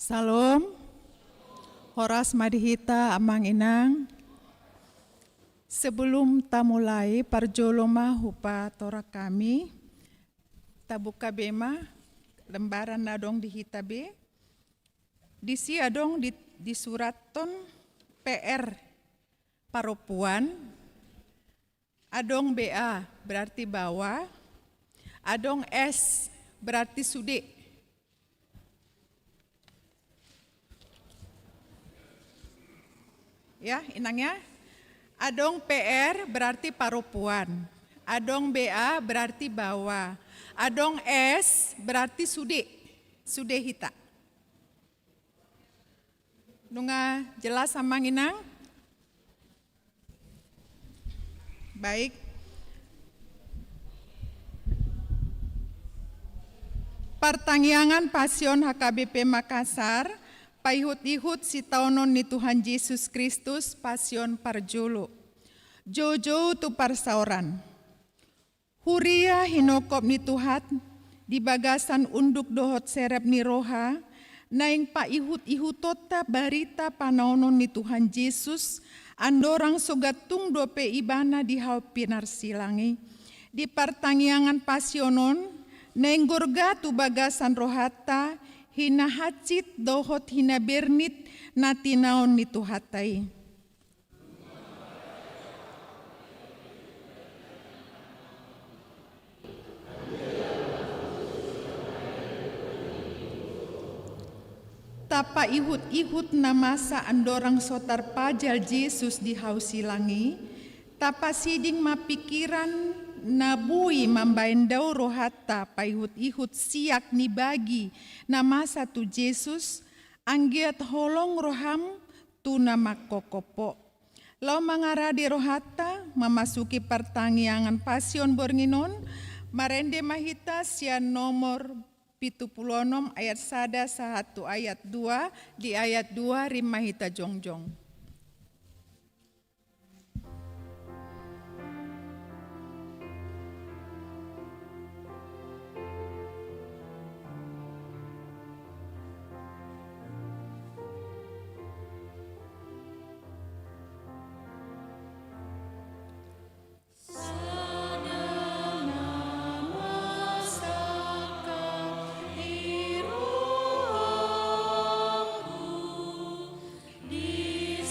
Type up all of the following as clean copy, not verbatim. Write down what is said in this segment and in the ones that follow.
Salam, Horas Madihita Amang Inang. Sebelum ta mulai parjoloma hupa tora kami, ta buka bema lembaran nadong di hitabe. Disi adong di suraton PR Paropuan, adong BA berarti bawah, adong S berarti sude. Ya, inangnya. Adong PR berarti Paropuan. Adong BA berarti bawah. Adong S berarti sude. Sude hita. Nunga jelas sama inang? Baik. Pertanggiangan Pasion HKBP Makassar, paihut-ihut si taonon ni Tuhan Yesus Kristus pasion parjolo. Jojo tu parsauran. Huria hinokop ni Tuhan di bagasan unduk dohot serep ni roha, naing paihut-ihutota barita panaonon ni Tuhan Yesus, andorang sogatung dope ibana di hau pinar silangi. Di pertanggiangan pasionon, naing gorga tu bagasan rohata, hina hacit dohot hina bernit natinaon ni tuhatai. Tapa ihut-ihut namasa andorang sotar pajal Yesus di hausilangi, tapa siding mapikiran nabui mambain dau rohata paihut-ihut siak ni bagi nama satu Yesus anggiat holong roham tu nama kokopo. Lau mangaradi rohata memasuki pertanggiangan pasion bornginon marende mahita sian nomor 76 ayat 1 ayat 2 di ayat 2 rimahita jongjong. Di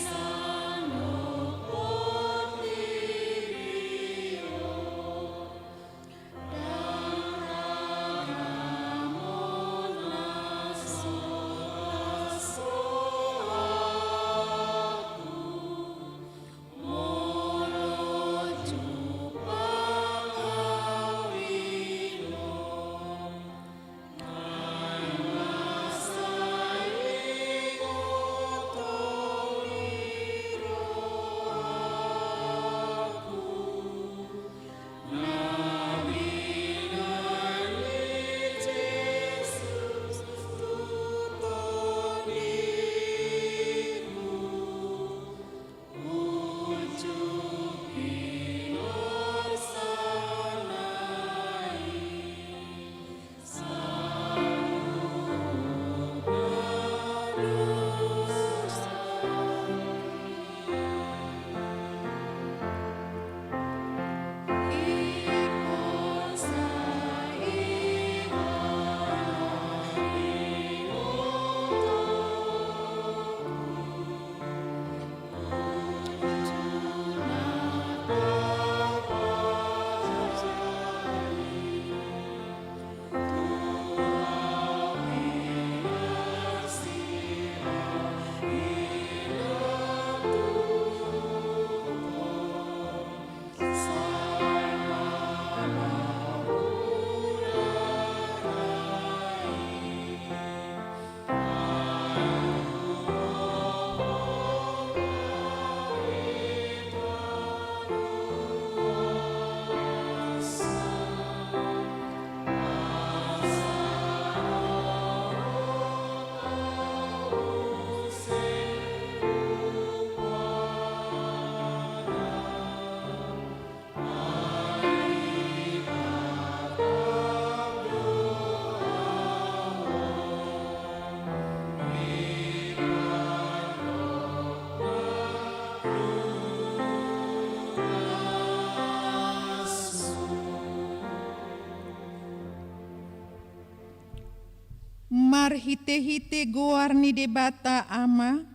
Mar hite-hite goar ni debata ama,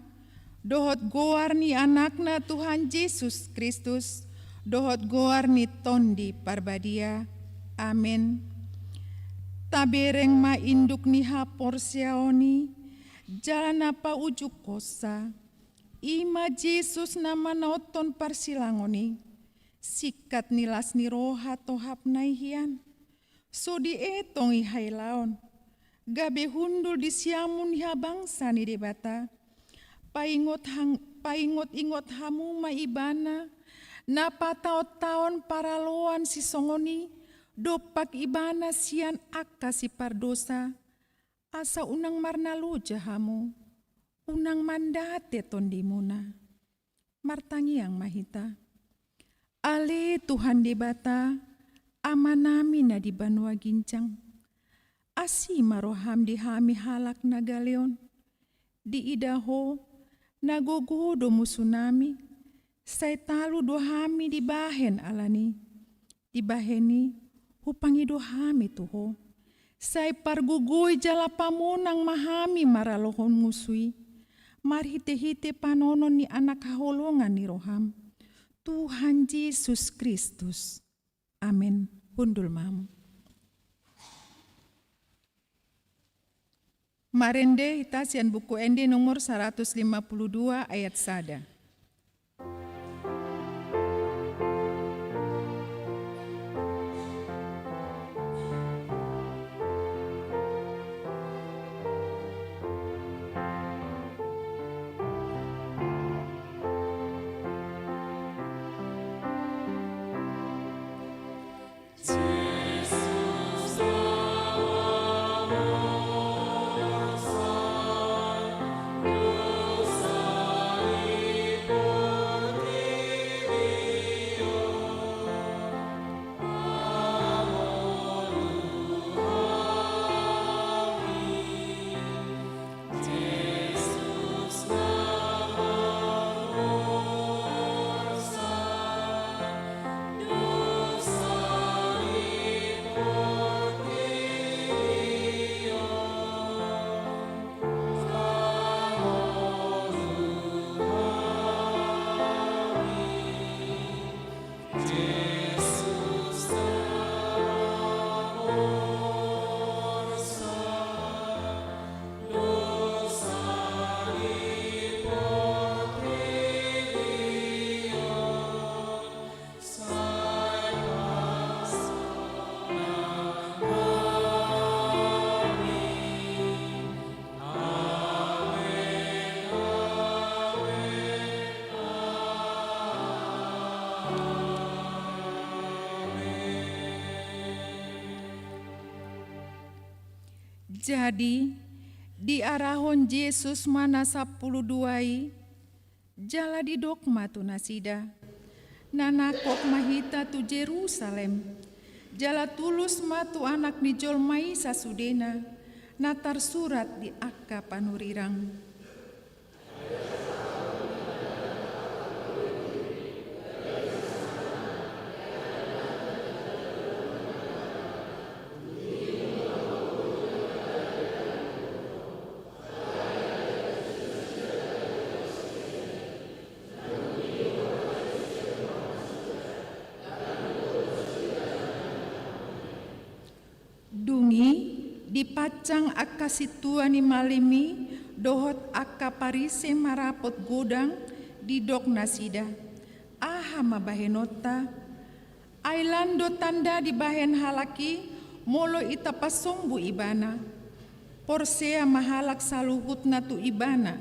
dohot goar ni anakna Tuhan Yesus Kristus, dohot goar ni tondi parbadia. Amin. Tabereng ma induk ni hapor siaoni, jalan apa ujuk kosa, ima Yesus nama noton parsilangoni, sikat nilas ni roha tohap naihian, so di etong ihai laon, gabe hundul di siamun iha bangsa ni debata, paingot hamu ma ibana, napa taon paraloan si songoni, dopak ibana sian akka si pardosa, asa unang marnalu jahamu, unang mandate tondimuna. Martangiang mahita, ale Tuhan debata, amanami na di banua gincang, asi maroham di hami halak na galeon, di idaho, nagogodo musunami, say talu dohami di bahen alani, di baheni hupangi dohami tuho, say pargugoy jalapamonang mahami maralohon musui, marhite-hite panonon ni anak haholongan ni roham, Tuhan Yesus Kristus. Amin. Hundul mamu. Marende hitasian buku ende nomor 152 ayat sada. Jadi, di arahon Yesus mana 12 jala di dokma tu nasida, nanakok mahita tu Jerusalem, jala tulus matu anak ni jolmai sasudena, natar surat di akka panurirang. Dipacang akka situa ni malimi, dohot akka parise marapot godang di dok nasida. Aha mabahenota, ailando tanda di bahen halaki, molo ita pasongbu ibana. Porsea mahalak saluhut na tu ibana.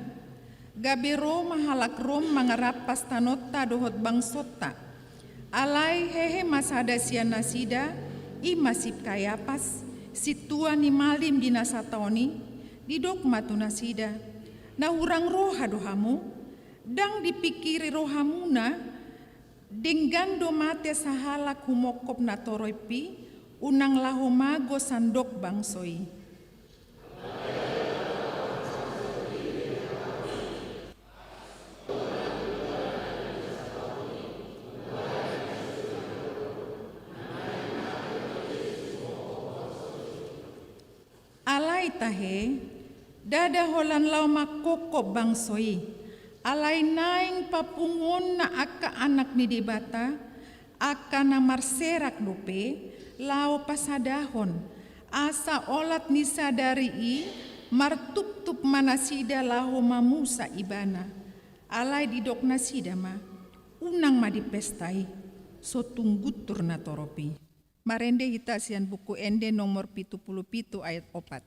Gabero mahalak rom mangarapas tanota dohot bangsota. Alai hehe masada sian nasida, imasip kayapas. Situa ni malim di nasatoni, di dokma tu nasida, na hurang roha dohamu, dang dipikiri rohamuna, denggando mate sahalak humokop na toroipi, unang lahomago sandok bangsoi. Alai tahe, Dada holan lau makoko bangsoi, alai naing papungon na aka anak ni dibata, aka na marserak lupe, lau pasadahon, asa olat ni sadari i, martup-tup manasida lahu mamusa ibana, alai didok nasida ma, unang madipestai, so tunggutur na toropi. Marende hitasian buku ende nomor 77 ayat 4.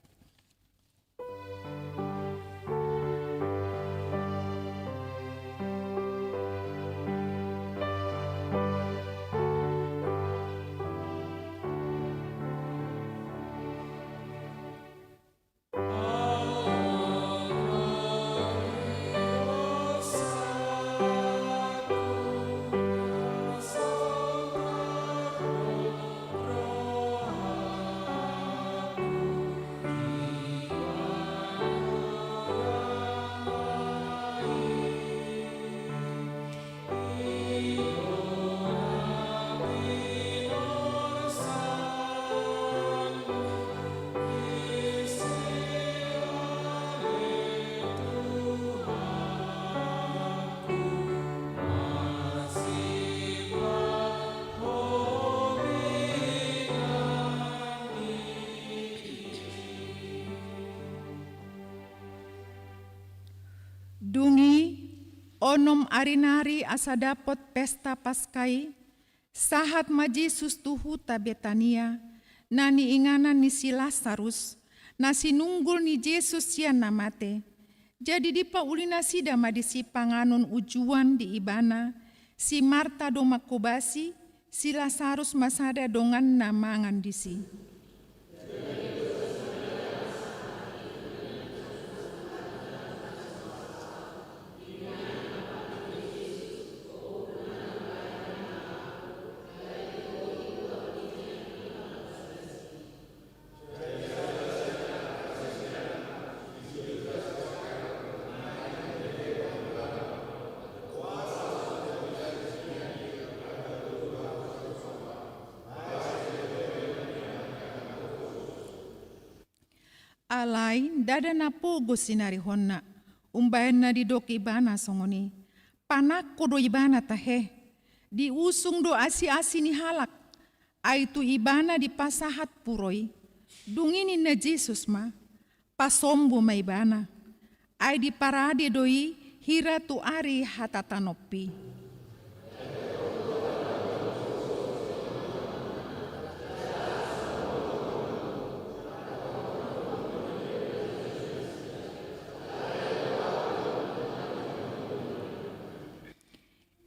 Dungi onom arinari asa dapot pesta paskai, sahat majisus tuhuta Betania, nani inganan ni si Lazarus, nasi nunggul ni Yesus sian namate. Jadi di paulina sida madisi panganon ujuan di ibana, si Marta do makobasi, si Lazarus masada dongan namangan disi. Alai dada na pogo sinari honna, umbayan na di doki ibana songoni, panako do ibana tahe, diusung do asi-asi ni halak, aitu ibana di pasahat puroi, dungini na Jesus ma, pasombo ma ibana, ai di parade doi hira tu ari hatatanopi.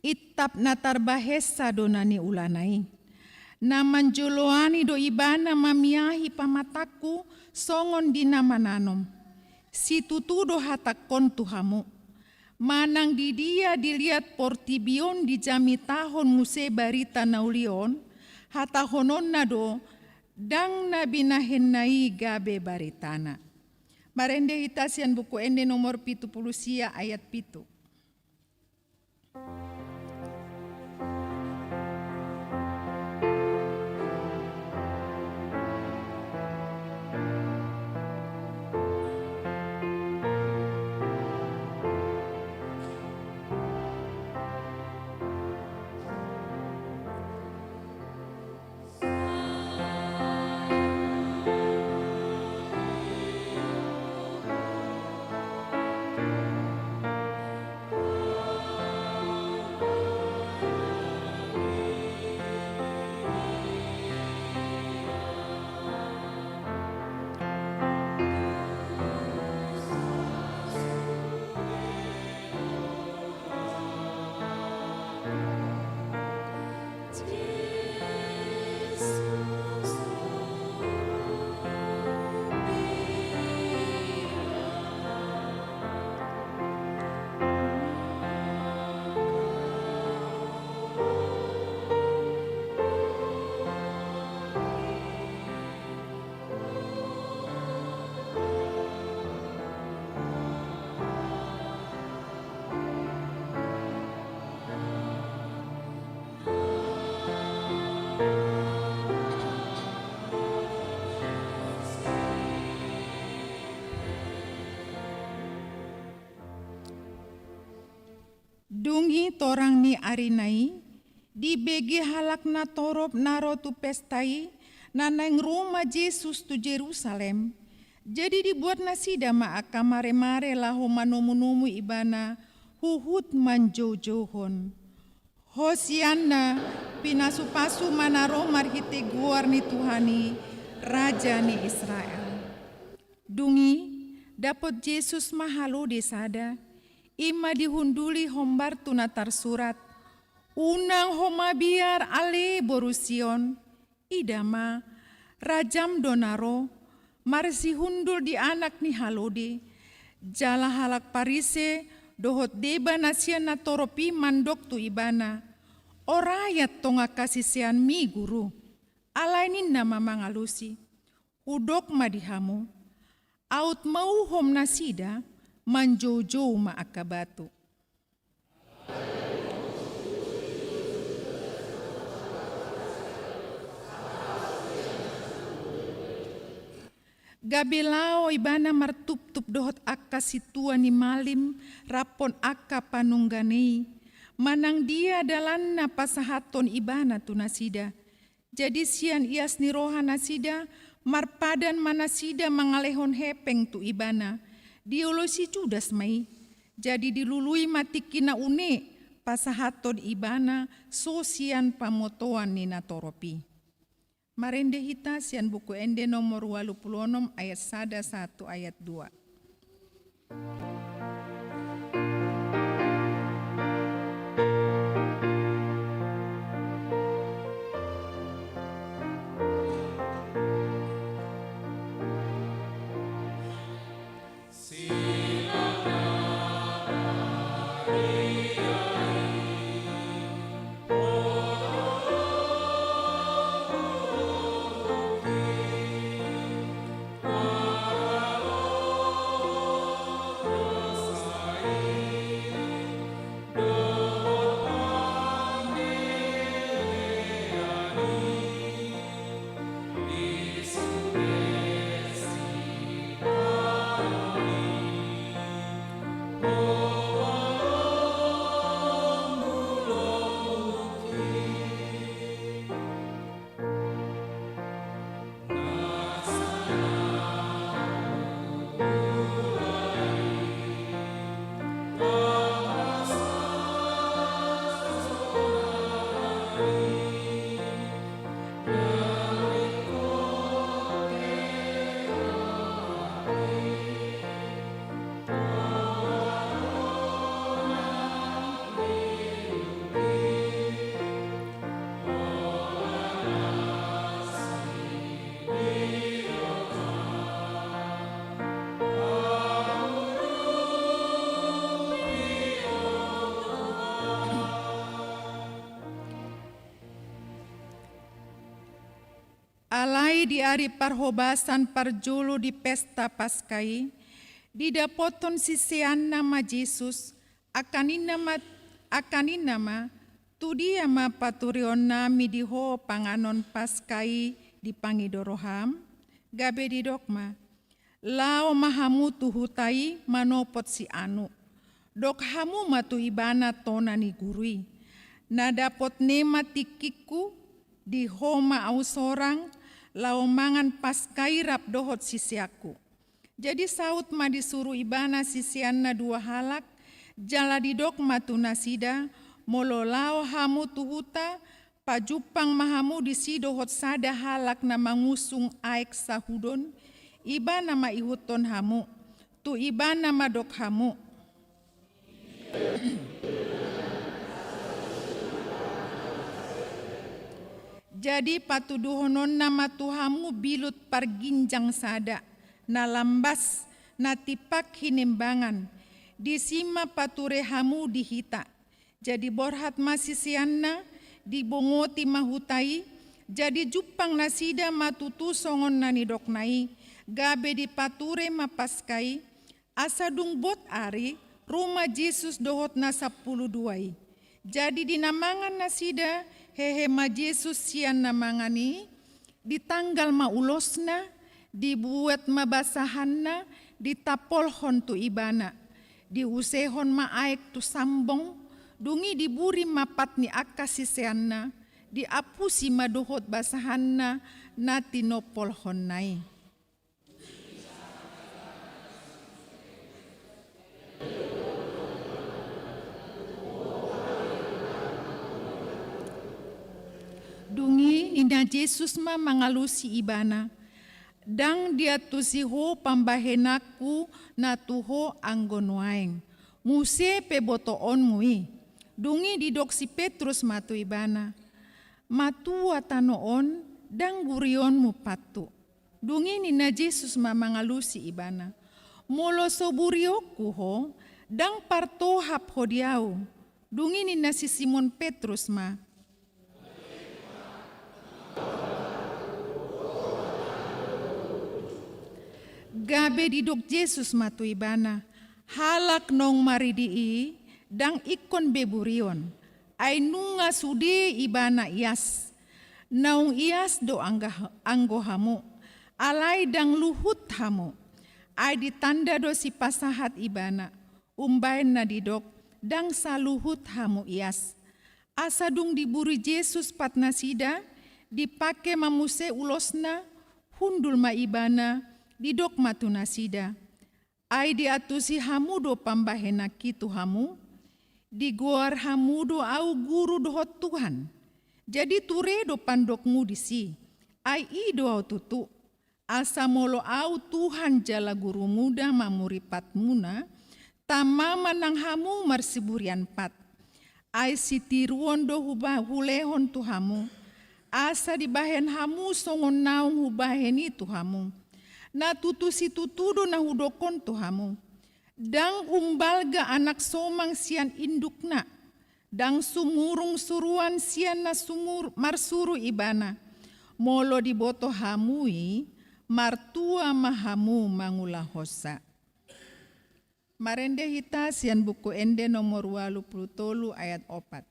Itap natar bahesa donani ulanai. Naman joloani do ibana mamiahi pamataku songon di nama nanom. Si tutudo hatakon tuhamu. Manang di dia dilihat portibion di jami tahun muse barita naulion. Hatahonon nado dang nabi nahenai gabe baritana. Marende hitasian buku ende nomor 70 ayat 7. Dungi torang ni arinai, di bege halak na torop naro tu pestai, naneng rumah Yesus tu Jerusalem. Jadi dibuat nasida ma aka mare-mare laho manomu-nomu ibana, huhut manjojohon. Hosianna pinasupasu manaro marhite guar ni Tuhani, Raja ni Israel. Dungi dapat Yesus mahalo desada, ima dihunduli hombar tunatar surat, unang homa biar ale borusion, idama rajam donaro, marsi hundul di anak ni halode, jala halak parise, dohot deba nasian na toropi mandok tu ibana, orayat tonga kasisian mi guru, alainin nama mangalusi, udok madihamu, out mau hom nasida, manjojo ma akabatu. Gabelao ibana martup-tup dohot akka situa ni malim rapon akka panungganei. Manang dia dalanna pasahaton ibana tu nasida. Jadi sian ias ni roha nasida marpadan manasida mangalehon hepeng tu ibana. Diolosi judas mai. Jadi dilului mati kina une pasahaton ibana sosian pamotoan ni natoropi. Marende hita sian buku ende nomor 86 ayat 1 ayat 2. Alai di ari parhobasan parjulu di pesta paskai, didapoton sisian nama Yesus, akanin nama tu dia ma paturion nami diho panganon paskai di pangidoroham, gabe di dokma, lao mahamu tu hutai manopot si anu, dok hamu matu ibana tonani gurui, nadapot nema tikiku di homa au sorang, lau mangan paskai rap dohot sisiaku. Jadi saut ma disuruh ibana sisianna dua halak, jala didok matu nasida, molo lau hamu tuhuta, pajupang mahamu disi dohot sada halak na mangusung aek sahudon, ibana ma ihuton hamu, tu ibana ma dok hamu. Jadi patuduhonon nama Tuhamu bilut parginjang sada, na lambas, na tipak hinembangan, disima paturehamu dihita. Jadi borhat masisianna, dibongoti mahutai, jadi jupang nasida matutu songon nani doknai, gabe di pature mapaskai, asadung bot ari, rumah Yesus dohot na 12. Jadi dinamangan nasida, hehe ma Yesus sian namangani, ditanggal ma ulosna, dibuat ma basahanna, ditapolhon tu ibana, diusehon ma aek tu sambong, dungi diburi mapat ni akasiseanna, diapusi madohot basahanna na tinopol honnai. Dungi nina Jesus ma mangalusi ibana, dang dia tusiho pambahenaku na tuho anggon waeng. Muse pe botoon mui. Dungi didok si Petrus matu ibana. Matu atanoon dang gurion mu patu. Dungi nina Jesus ma mangalusi ibana. Molo soburio kuho dang parto hap hodiau. Dungi nina si Simon Petrus ma. Gabe didok Jesus matu ibana, halak nong maridii, dang ikon beburion, ay nunga sudi ibana ias, naung ias do anggo hamu, alay dang luhut hamu, ay ditanda do si pasahat ibana, umbain na didok, dang saluhut hamu ias. Asadung diburi Jesus patna sida, dipake mamuse ulosna, hundul ma ibana, didok matu nasida, ay diatusi hamudo pambahena kitu hamu, digoar hamudo au guru dohot Tuhan. Jadi ture do pandokmu disi, ay ido au tutu, asa molo au Tuhan jala guru muda mamuripat muna, tamama nang hamu marsiburian pat, ay sitiruon do hulehon tu hamu, asa dibahen hamu songon naung hubahen itu hamu. Na tutusi tutudo na hudokon tuhamu. Dang umbalga anak somang sian indukna. Dang sumurung suruan sian na marsuru ibana. Molo diboto hamui, martua mahamu mangula hosa. Marende hita sian buku ende nomor 83 ayat 4.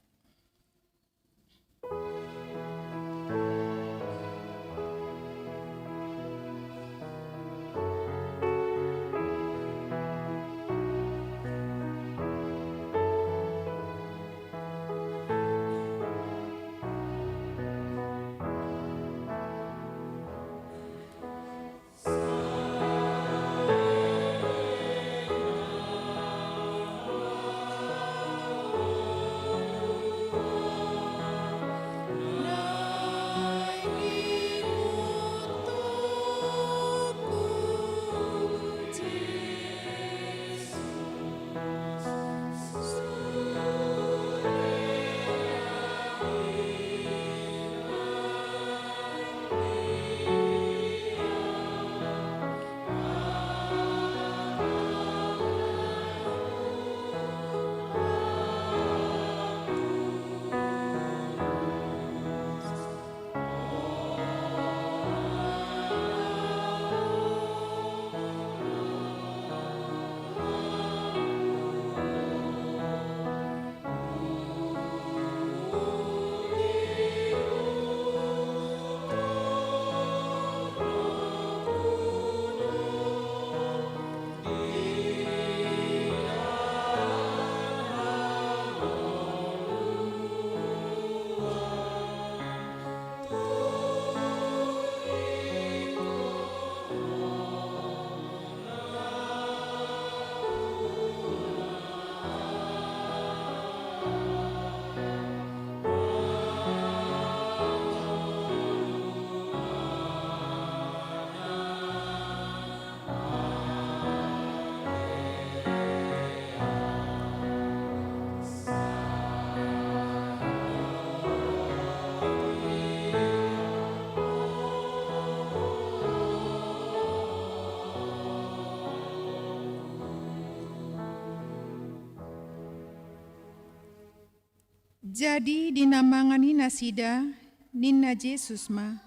Jadi dinamangani nasida ninna Jesus ma,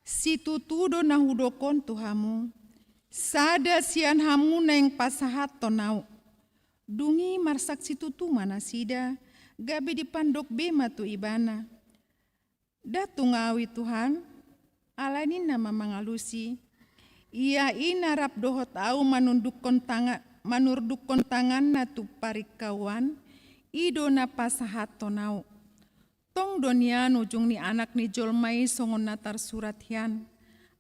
si tutudo na hudokon tuhamu, sada sian hamu neng pasahat tonau, dungi marsak si tutu manasida, gabe dipandok bema tu ibana. Datung awi Tuhan, alanin nama mangalusi, ia inarap dohot au manurdukon tangan na tu parikawan, ido na pasahat tonau. Tong donian ujung ni anak ni jolmai songon natar surat hian.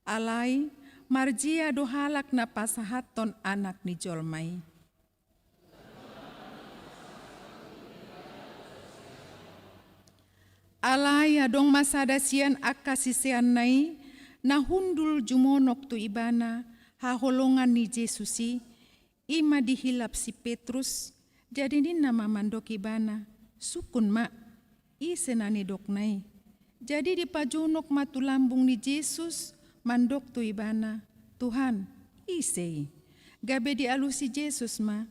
Alai marjia do halak na pasahat ton anak ni jolmai. Alai adong masada sian akasisian nai na hundul jumonok tu ibana haholongan ni Jesusi ima dihilap si Petrus jadi ni nama mandok ibana sukun mak isenani doknai jadi di pajonok matu lambung ni Yesus mandok tu ibana Tuhan isei gabe di alusi Yesus ma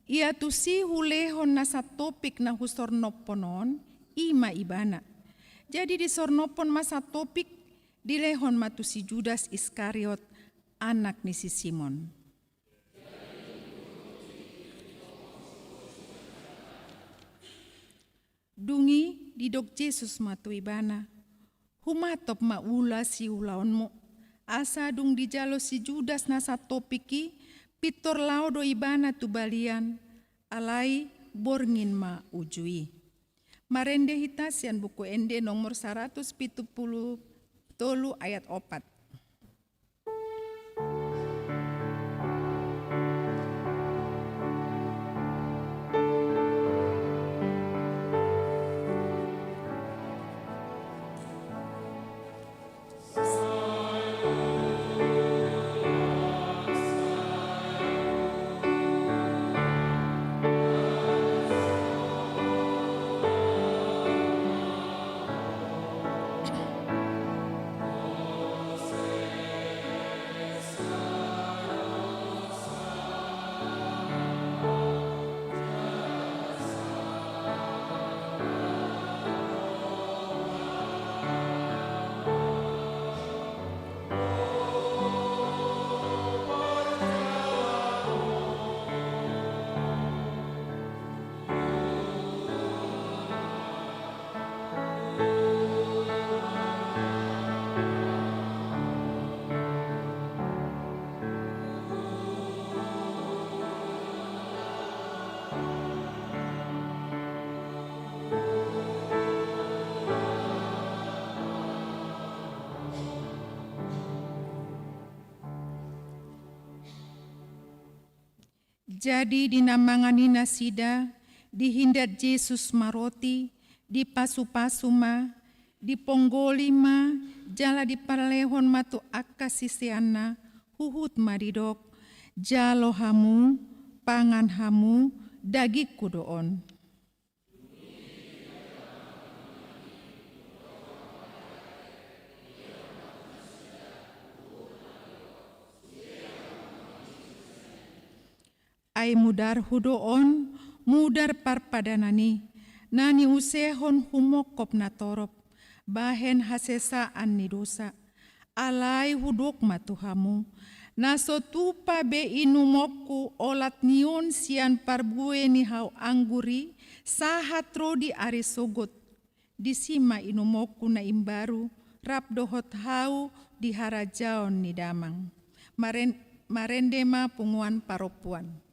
ia tu si hulehon nasa topik na husornoponon ima ibana. Jadi di sornopon masa topik dilehon matu si Judas Iskariot anak ni si Simon. Dungi didok Yesus matu ibana. Humatop maula si ulaonmu. Asa dung dijalo si Judas nasa topiki pitor laudo ibana tu balian. Alai borngin ma ujui. Marende hitasian buku ende nomor 170 ayat 4. Jadi dinamangani nasida, dihindat Yesus maroti, di pasu-pasu ma, di ponggoli ma, jala di parlehon matu akasisiana, huhut maridok, jalo hamu, pangan hamu, dagiku doon. Ai mudar hudoon, mudar parpadanani, nani usehon humokop na torop, bahen hasesaan ni dosa, alai hudok matuhamu, naso tupa be inumokku olat nion sian parbue ni hau angguri, sahat rodi arisogot, disima inumokku na imbaru, rap dohot hau di harajaon ni damang, marendema punguan paropuan.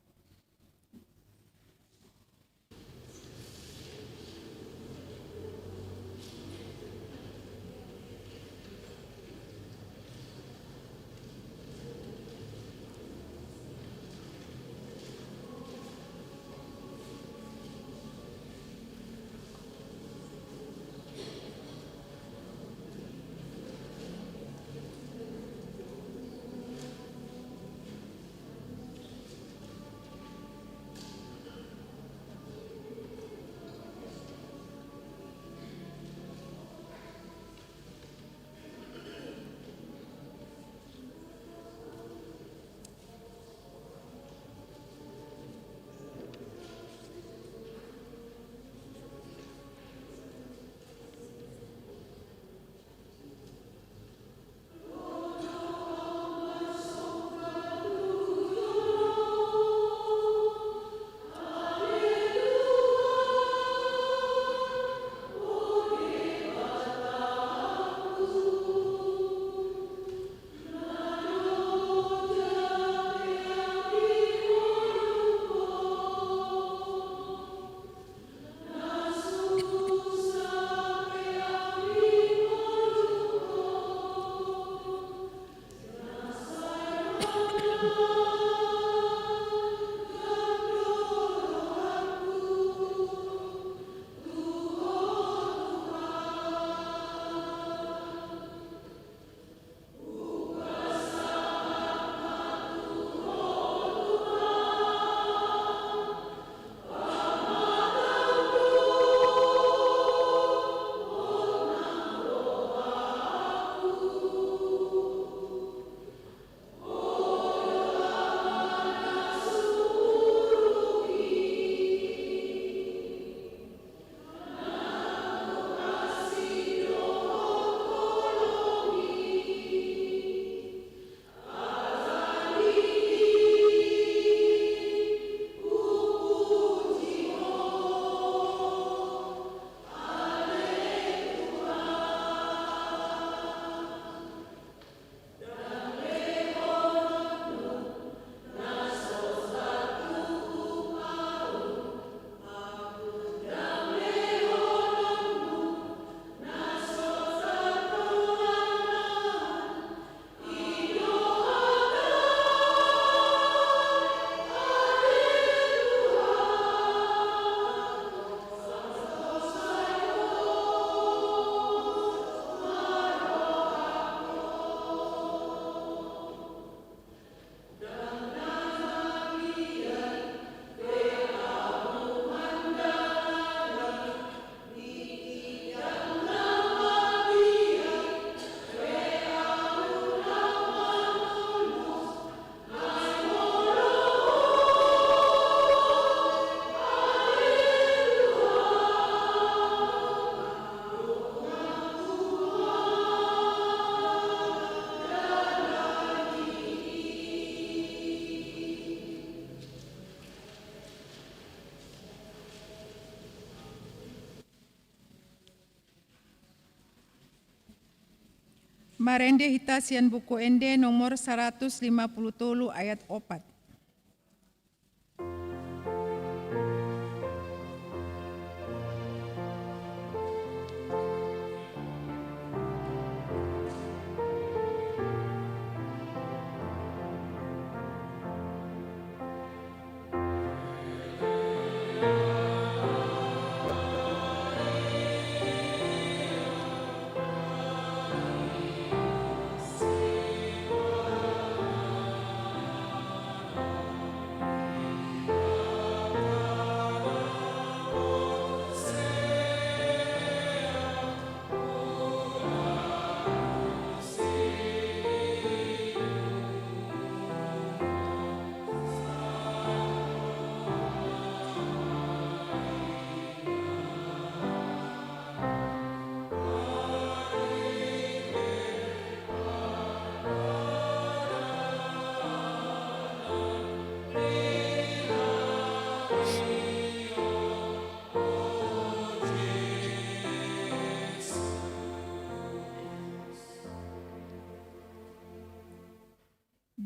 Marende hitasian buku ende nomor 150 ayat 4.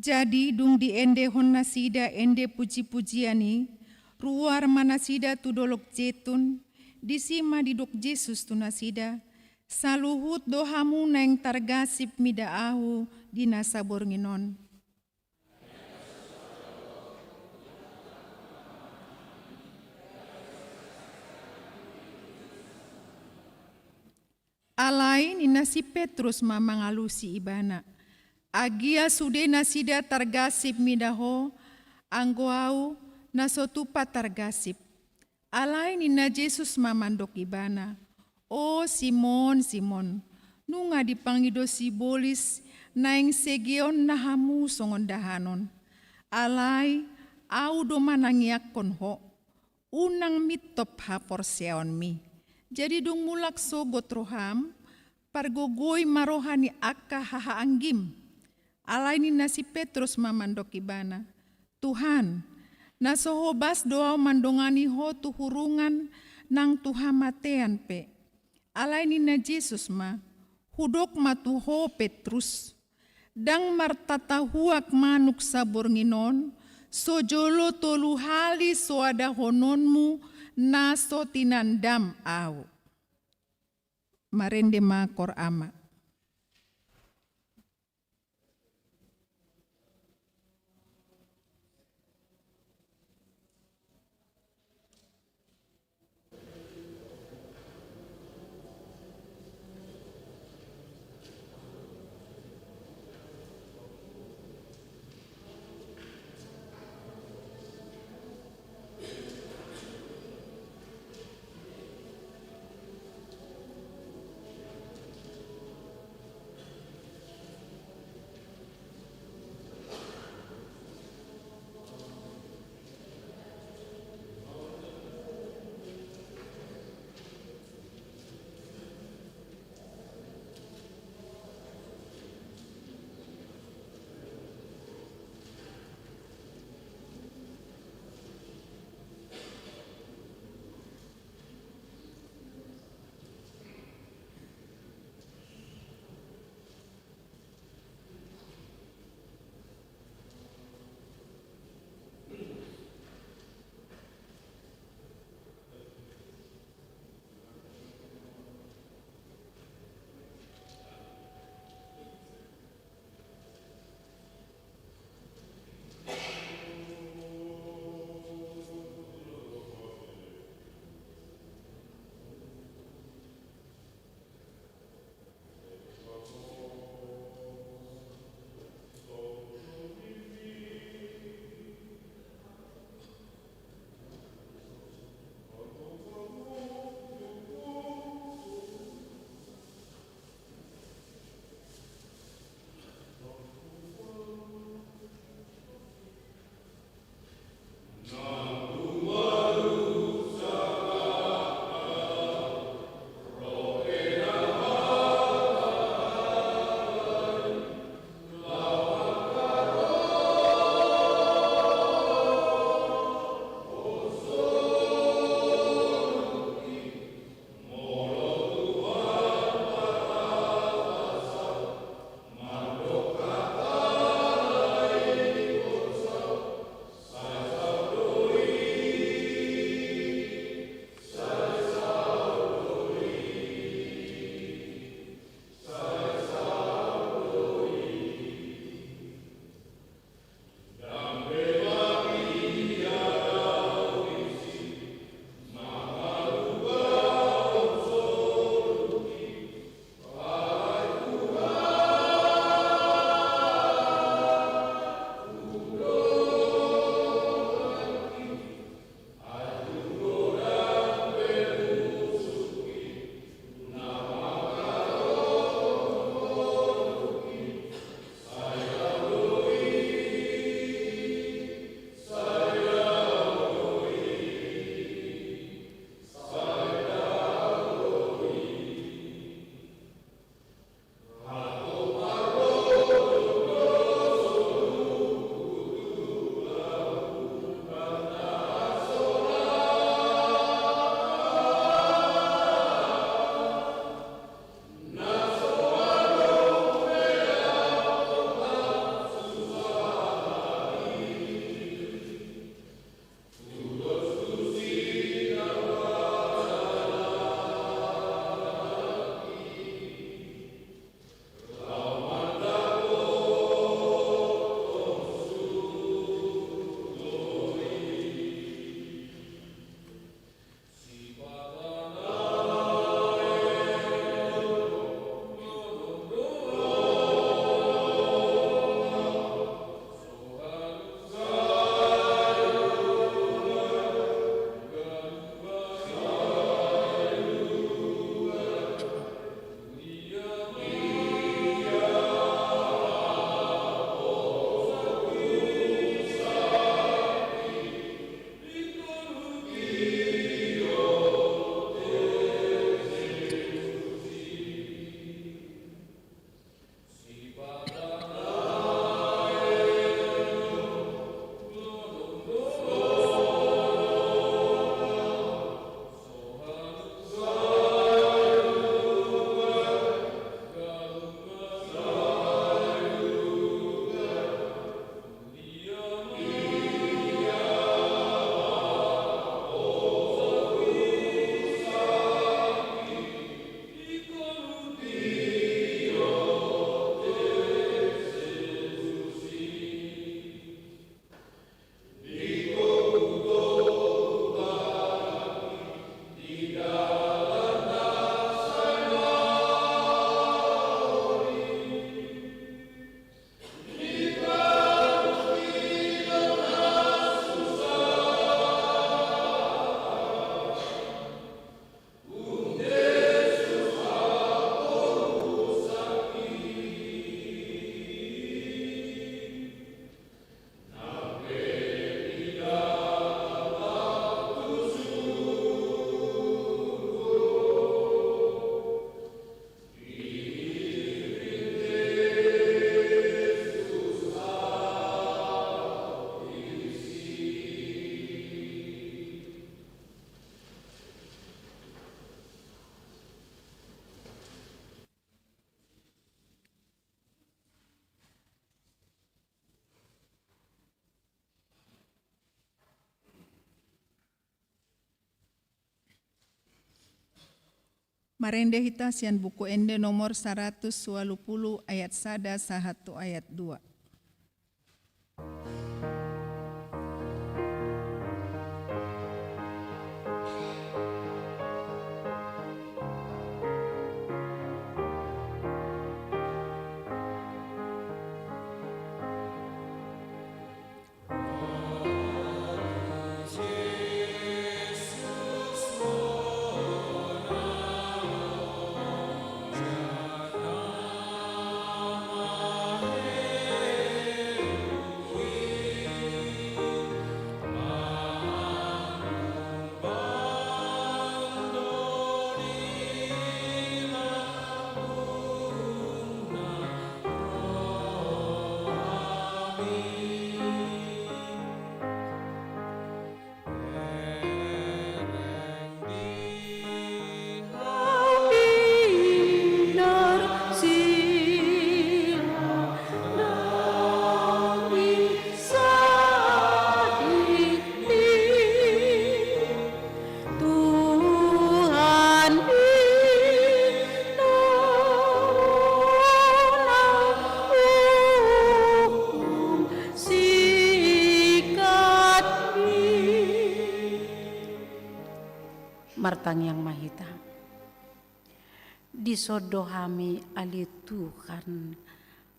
Jadi dung di ende hon nasida ende puji-pujiani, ruar manasida tu dolok jetun, disima didok Yesus tu nasida, saluhut dohamu neng targasip mida ahu di nasabor nginon. Alai ni nasi Petrus mamangalusi ibana. Agia sude nasida targasip midaho, anggoau nasotupa targasip. Alai ni na Jesus mamandok ibana. O Simon, Simon, nunga dipangido si bolis naing segeon nahamu songon dahanon. Alai au do manangiak konho, unang mitop hapor seon mi. Jadi dong mulak sogot roham, pargogoi marohani akka haha anggim. Alai ni nasi Petrus mamandok ibana. Tuhan, nasohobas doa mandongani ho tu hurungan nang Tuhan matean pe. Alai ni na Jesus ma, hudok matu ho Petrus. Dang martatahuak manuk sabor nginon, sojolo tolu hali soada hononmu naso tinandam au. Marende makor ama. Marende hita sian buku ende nomor 120 ayat 1 sahatu ayat 2. Martang yang mahita disodohami ali Tuhan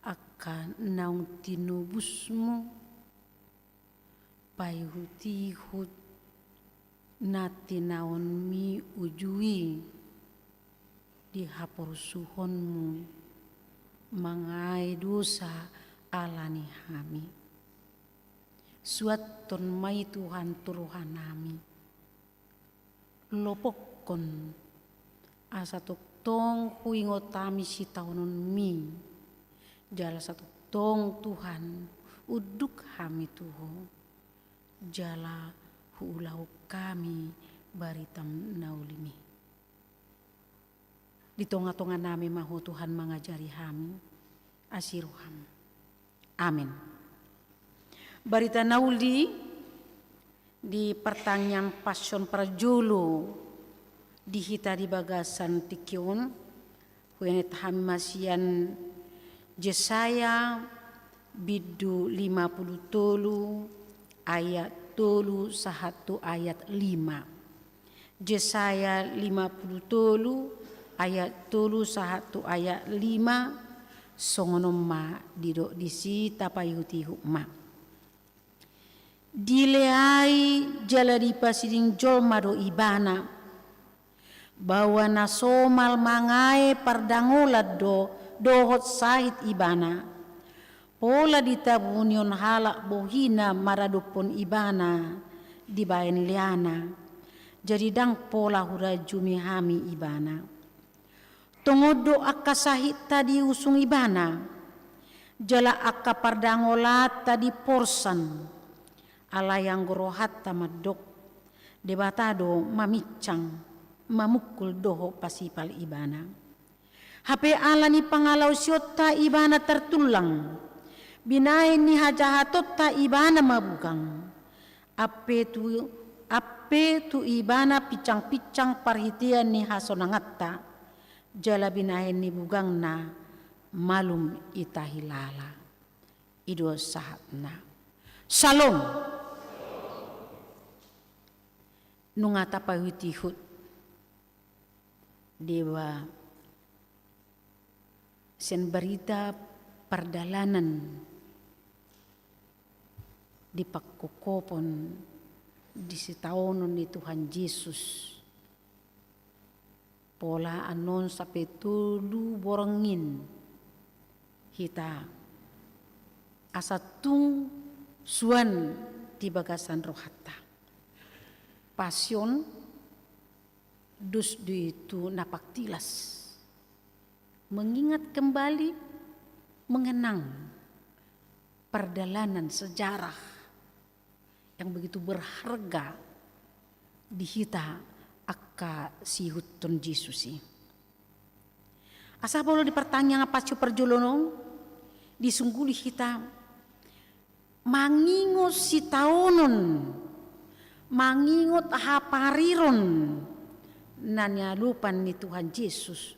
akan naung tinubusmu payhutihut nati naon mi ujui dihapor suhonmu mangai dosa alani hami suaton mai Tuhan turuhan nami lopokon asa tong huingotami si taunon mi jala satu tong Tuhan uduk hami tuho jala huulau kami baritam naulimi di tonga-tonga nami mahu Tuhan mengajari hami asiruham amin. Barita nauli di pertanyaan Pasion Parjolo dihita di bagasan tikion huenet hamasian Yesaya bidu 50 tolu ayat tolu sahatu ayat 5 Yesaya 50 tolu ayat tolu sahatu ayat 5 songonoma didok disi tapayuti hukma dileai jala di pasiding jolmado ibana bahwa nasomal mangai pardangolat dohot sahit ibana pola ditabunion halak bohina maradupon ibana di bayan liana jadi dang pola hura jumi hami ibana tongodo akka sahit tadi usung ibana jala akka pardangolat tadi porsan ala yang gorohat tamadok debatado mamicang mamukul doho pasipal ibana hape ala ni pangalau syota ibana tertulang binain ni hajahatot ta ibana mabugang ape tu ibana picang-picang parhitian ni hasonangatta jala binain ni bugang na malum itahilala ido sahatna Shalom. Nungata pahutihut dewa sen berita perdalanan di pakokopon di sitaonon ni Tuhan Yesus pola anon sampai tulu borengin hita asatung suan di bagasan rohata Pasion dus itu napak tilas mengingat kembali mengenang perjalanan sejarah yang begitu berharga di hita akka sihut ton Yesusi asa bolo di pertanyaan apa perjolono disungguli hita mangingot si taonon mangingot hapariron nanya lupan ni Tuhan Yesus.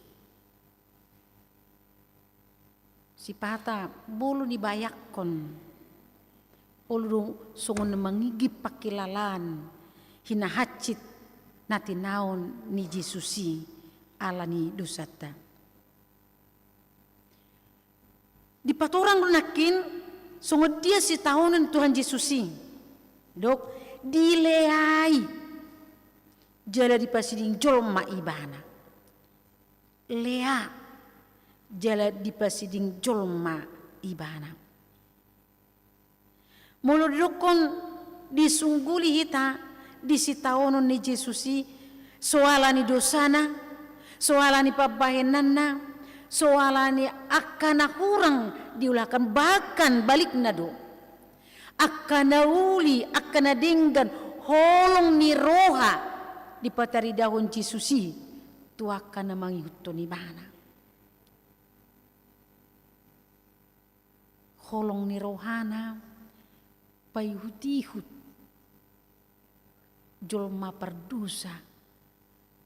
Si pata bolu dibayakon, bolu songon mangigip pakilalan, hinahacit nati naon ni Yesusi ala ni dosata. Di patorang lunakin, songon dia si tahunan Tuhan Yesusi, dok dileai, jala di pasiding jolma ibana, lea, jala di pasiding jolma ibana. Mulu dokon disungguli hita, disitaonon ni Yesusi, soalani dosana, soalani pabahenanna, soalani akan kurang diulahkan bahkan balik nado, akan uli akan denggan holong ni roha di patari dahon Yesusi tu akan mangihutto ni bana. Holong ni rohana payhutihut jolma perdusa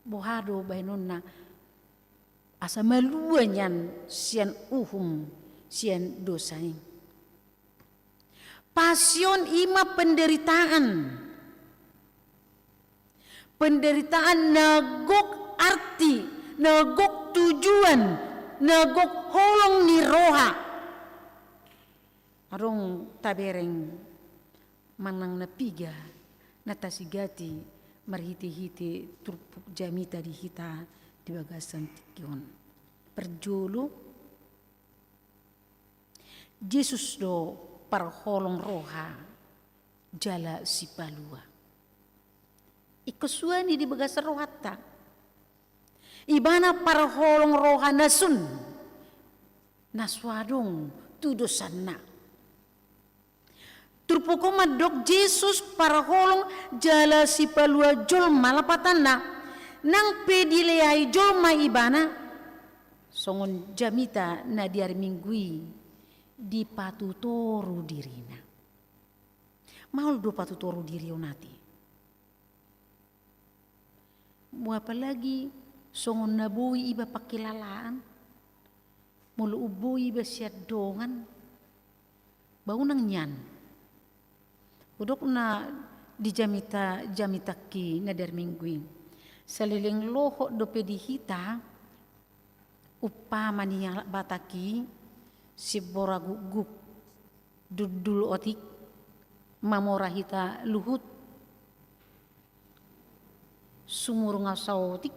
bohado bainonna asa maluanyan sian sian dosain. Pasion ima penderitaan nagok arti, nagok tujuan, nagok holong ni roha. Arong tabereng manang napiga natasigati marhiti-hiti turpuk jamita di hita di bagasan tikion perjulu Yesus do parholong roha jala si palua ikosuani di bagasan rohata ibana parholong roha nasun naswadong tudosanna turpoko madok Yesus parholong jala si palua jolma lapatanna nang pedileai jolma ibana songon jamita na diari minggui di patutoru dirina. Maul do patutoru diri onati. Mau apa lagi songon nabui iba pakilalaan mulu ubui iba siadongan baunang nyan. Udok na di jamita ki na diari minggui. Saliling loho dope dihita upama niya bataki si bora guguk dudul otik mamora hita luhut sumur ngasau otik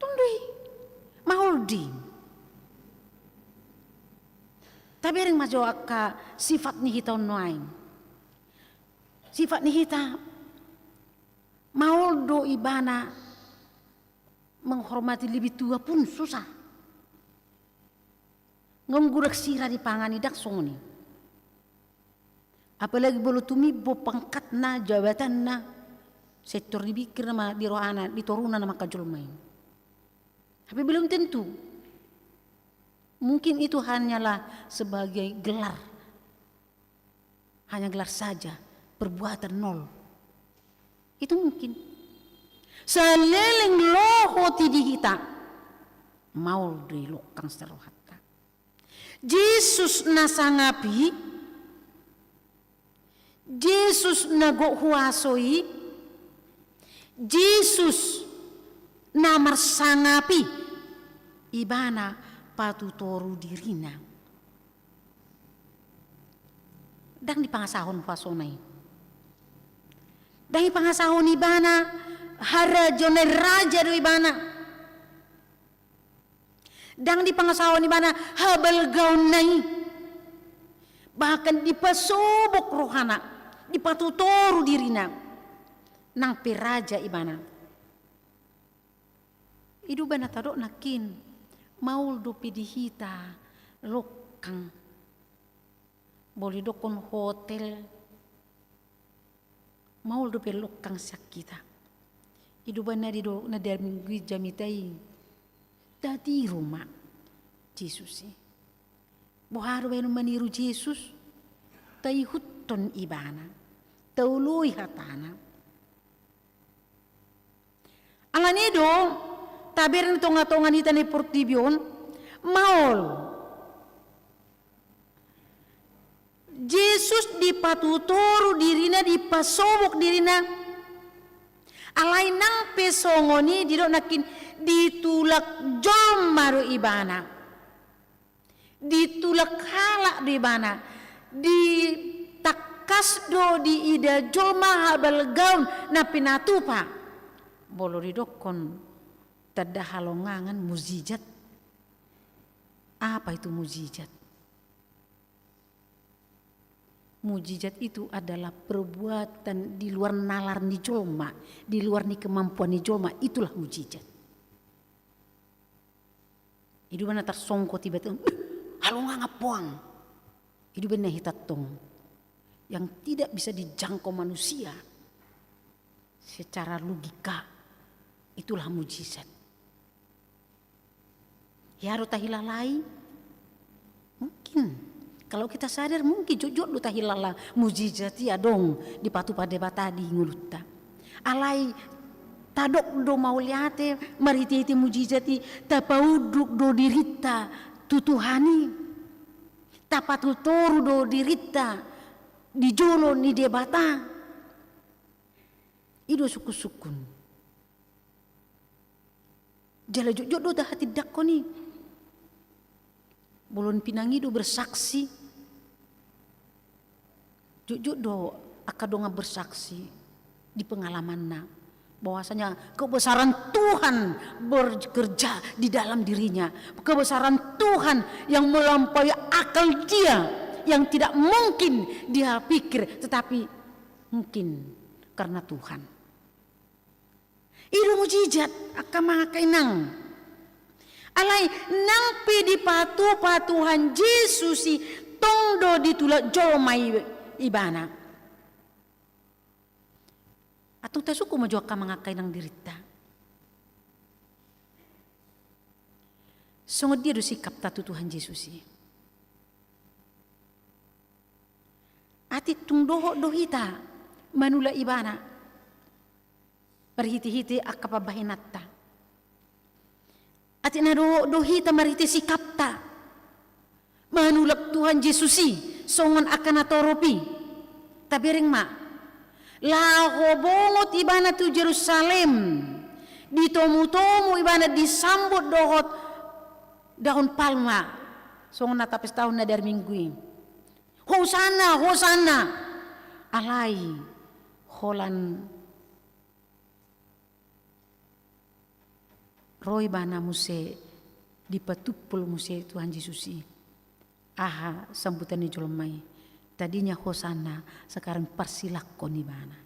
tundui mahuldi tabering majo akka sifat ni hita onnoain sifat ni hita mauldo ibana menghormati lebih tua pun susah. Ngomgurak sira di pangani dak songoni. Apalagi bolu tumi bo pangkat na jabatan na sektor dibikir nama di rohana di toruna nama kajolmain. Tapi belum tentu. Mungkin itu hanyalah sebagai gelar. Hanya gelar saja, perbuatan nol. Itu mungkin. Saleleng loho tidihita maul di lokang serohata. Yesus nasangapi, Yesus nagok huasoi, Yesus namar sangapi ibana patutoru dirina. Dan di pangasahon huasonai. Dan di pangasahon ibana harajon raja do ibana. Dan di pangasahon ibana habal gaun nai. Bahkan dipasobok rohana, dipatutoru dirina. Nang piraja ibana. Idu bana tadok nakin maul do pidihita lokang. Boleh dokon hotel. Maul do pelokang sakita. Idu bana di do na dar minggu jamitai. Tadi rumah Yesus. Boharo beno maniru Yesus. Tai huton ibana. Taului hatana. Alanido, taberin tonga-tonga nita ni Portibion, maol. Yesus dipatutoro dirina, dipasobok dirina. Alay nang pesongoni diro nakin ditulak jom maru ibana. Ditulak halak do ibana. Ditakas do di ida joma habal gaun na pinatupa. Bolo ridokon tada halongangan muzijat. Apa itu mujizat? Mujizat itu adalah perbuatan di luar nalar ni jolma, di luar ni kemampuan ni jolma, itulah mujizat. Itu mana tersongko tiba-tiba, halongang apuang. Itu benar hitatong yang tidak bisa dijangkau manusia secara logika, itulah mujizat. Ya tahilalai, mungkin. Kalau kita sadar mungkin jujur lu tahilala mujizat ya dong di patu pada batadi ngulutta. Alai tadok do mau liate mariti mujizati tapauduk do dirita tutuhani. Tapatutoru do dirita di jolo ni debata. Ido suku-sukun. Jala jujur do dah hati dakoni. Bolon pinangido bersaksi. Jujur do akadonga bersaksi di pengalamannya bahwasanya kebesaran Tuhan bekerja di dalam dirinya, kebesaran Tuhan yang melampaui akal dia, yang tidak mungkin dia pikir tetapi mungkin karena Tuhan. Itu mujizat akamaakainang alai nang di patu-patuhan Yesus si tongdo ditulak jomai ibana. Atau tak suku majuak ka mangakai nang dirita. Sungguh dia do sikap tatu Tuhan Yesus si. Ati tung dohita manula ibana. Perhiti-hiti akapabahinata. Ati na dohita mariti sikapta. Manulak Tuhan Yesus si. Songon akan atoropi. Tabiring ma. Laho bongot ibana tu Jerusalem. Ditomu-tomu ibana disambut dohot daun palma. Songon natapis tahun na dari minggu. Hosana, hosana. Alai. Holan. Roy bana muse. Dipatupul muse Tuhan Yesusi. Aha sambutan ni jolmai. Tadinya hosana, sekarang persilakon di mana.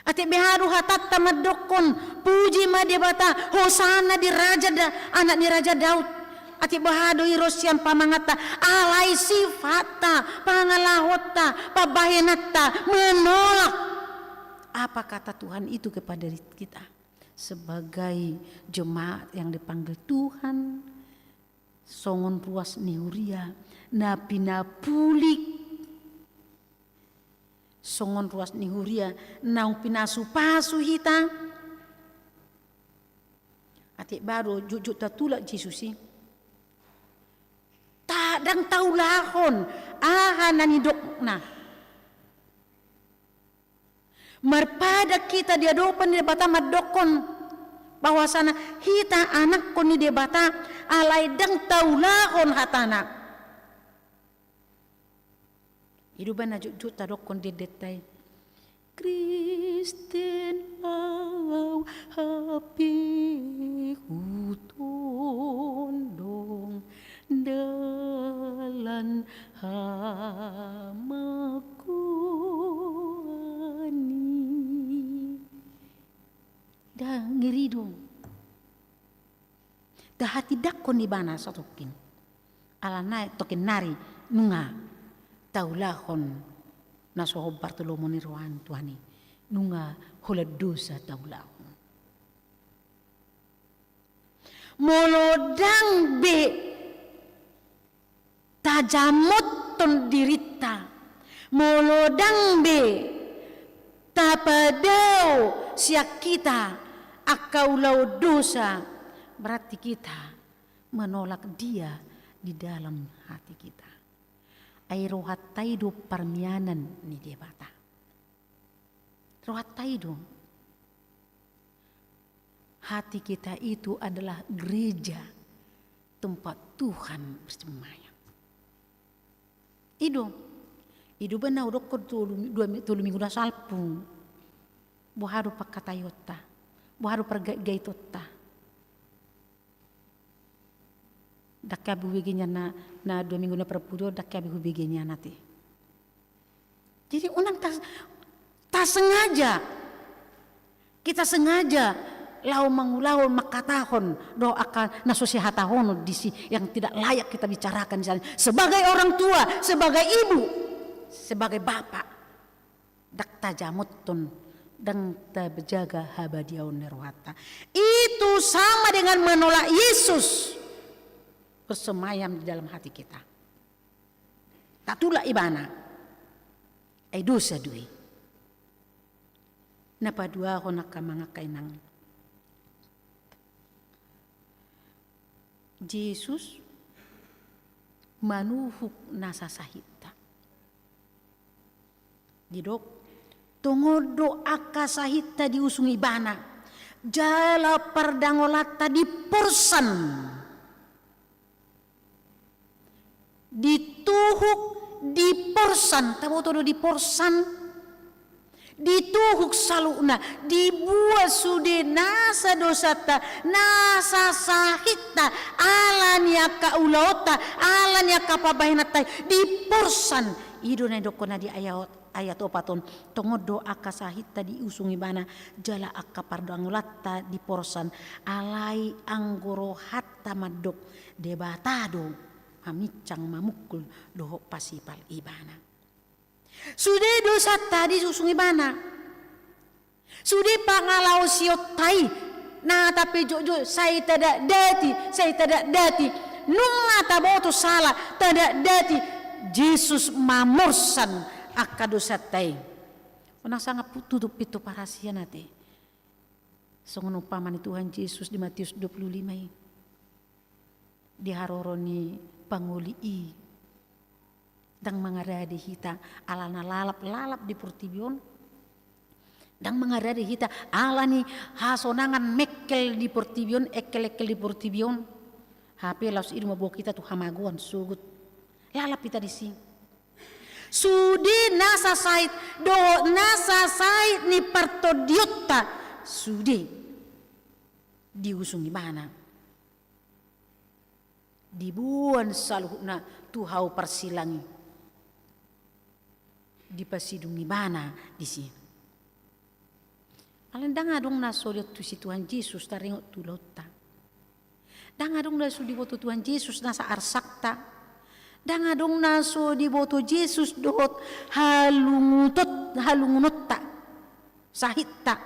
Ati beharu hatatta madokon, puji madebata, hosana di raja anak di Raja Daud. Ati bahado irosian pamangata, alai sifata, pangalahota, pabahenata, menolak. Apa kata Tuhan itu kepada kita? Sebagai jemaat yang dipanggil Tuhan, songon ruas nihuria na pinapulik songon ruas nihuria na pinasupasu hita ati baru jujuk tatulak Yesusi tadang taulahon aha nanidok na marpada kita diadopan di bata madokon bahwasana hita anak koni debata alai dang taulahon hatana. Idu bana jujut tadok kon dedetai. Kristen au hapi hutondong dalan hamakuani. Dah ngiri dong. Dah hati dakon di bana satokin. Ala naik tokin nari nunga taulahon nasoho Bartolomo ni rohan Tuhani nunga hula dosa taulahon. Molodang be tajamot ton dirita. Molodang be tapadao siak kita akaulau dosa, berarti kita menolak dia di dalam hati kita. Ai rohat taido parmianan ni dia bata. Rohat taido. Hati kita itu adalah gereja, tempat Tuhan bersemayam. Ido benar udah kau tulu minggu dah salpung. Buharu pakatayota, buharu pergaitota. Dakya bubiginya na 2 minggu na perpudo dakya bubiginya nanti. Jadi unang tak sengaja. Kita sengaja lau mangulau makatahon doakan nasosihatahon disi yang tidak layak kita bicarakan di sana. Sebagai orang tua, sebagai ibu, sebagai bapak, dak tajamutun dan tak berjaga habadiaun nerwata. Itu sama dengan menolak Yesus bersemayam di dalam hati kita. Tatulah ibana. Ai dosa dui. Napa dua ko nakamangakay nang Yesus manuhuk nasa sahita. Didok tungodo aka sahita diusung ibana. Jala pardangolata di porsan. Dituhuk di porsan, tahu todo di porsan, dituhuk saluna, dibuat sude nasa dosata, nasa sahita, alanya ka ulauta, alanya ka pabahinatai, di porsan. Ido na dokona di ayat opaton, tongodo aka sahita di usung ibana, jala aka pardangolata di porsan, alai anggoro hatta madok debatado. Mamicang mamukul doho pasipal ibana. Sudah dosa tadi susung ibana. Sudah pangalau siotai. Nah tapi jojo saya tidak dati. Nunga taboto salah tidak dati. Yesus mamorsan akadosa tai. Unang sangat tutup itu parasia nate. Songono paman Tuhan Yesus di Matius 25. Diharoroni panguli dang mangaradi hita alana lalap di portibion dang mangaradi hita alani hasonangan mekkel di portibion ekkel di portibion HP laus idu mabawa kita tu hamaguan sugut lalap kita di sini sudi nasa sait ni partodiota sudi diusung di mana dibuan saluhna tuhau persilangi dipasidungi mana di sini. Alendang adong naso lihat tu si Tuhan Yesus taringok tulota. Dang adong naso di boto Tuhan Yesus nasa arsakta. Dang adong naso di boto Yesus dohot halungunot sahitta.